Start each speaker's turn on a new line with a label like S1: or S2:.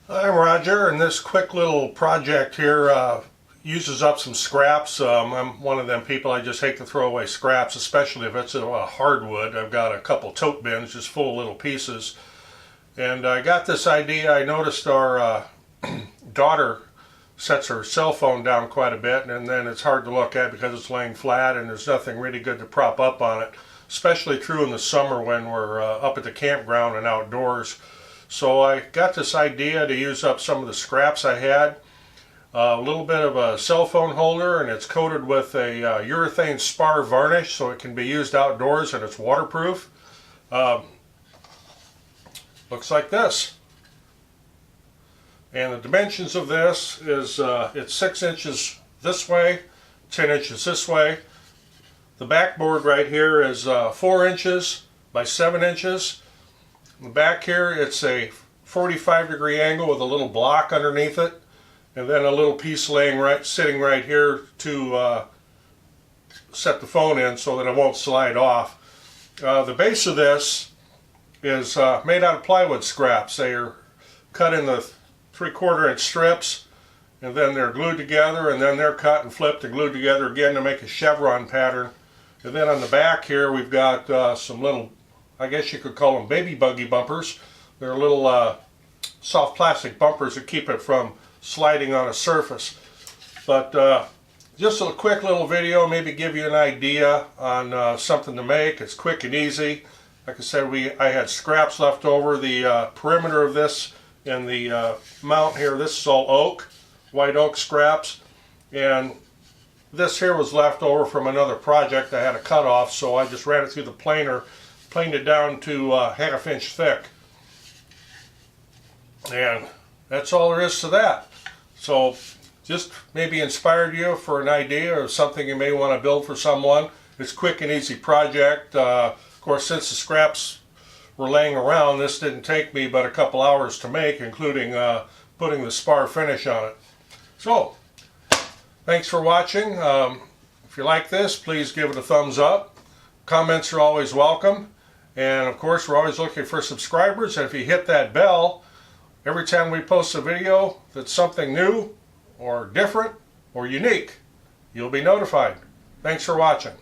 S1: I'm Roger, and this quick little project here uses up some scraps. I'm one of them people, I just hate to throw away scraps, especially if it's a hardwood. I've got a couple tote bins just full of little pieces. And I got this idea. I noticed our daughter sets her cell phone down quite a bit, and then it's hard to look at because it's laying flat and there's nothing really good to prop up on it. Especially true in the summer when we're up at the campground and outdoors. So I got this idea to use up some of the scraps I had. A little bit of a cell phone holder, and it's coated with a urethane spar varnish so it can be used outdoors and it's waterproof. Looks like this. And the dimensions of this is it's 6 inches this way, 10 inches this way. The backboard right here is 4 inches by 7 inches. In the back here it's a 45-degree angle with a little block underneath it, and then a little piece sitting right here to set the phone in so that it won't slide off. The base of this is made out of plywood scraps. They are cut in the 3/4 inch strips, and then they're glued together, and then they're cut and flipped and glued together again to make a chevron pattern. And then on the back here we've got some little, I guess you could call them baby buggy bumpers. They're little soft plastic bumpers that keep it from sliding on a surface. But just a quick little video, maybe give you an idea on something to make. It's quick and easy. Like I said, I had scraps left over. The perimeter of this and the mount here, this is all oak, white oak scraps. And this here was left over from another project I had to cut off, so I just ran it through the planer, planed it down to 1/2 inch thick. And that's all there is to that. So just maybe inspired you for an idea of something you may want to build for someone. It's a quick and easy project. Of course, since the scraps were laying around, this didn't take me but a couple hours to make, including putting the spar finish on it. So thanks for watching. If you like this, please give it a thumbs up. Comments are always welcome. And of course, we're always looking for subscribers. And if you hit that bell, every time we post a video that's something new or different or unique, you'll be notified. Thanks for watching.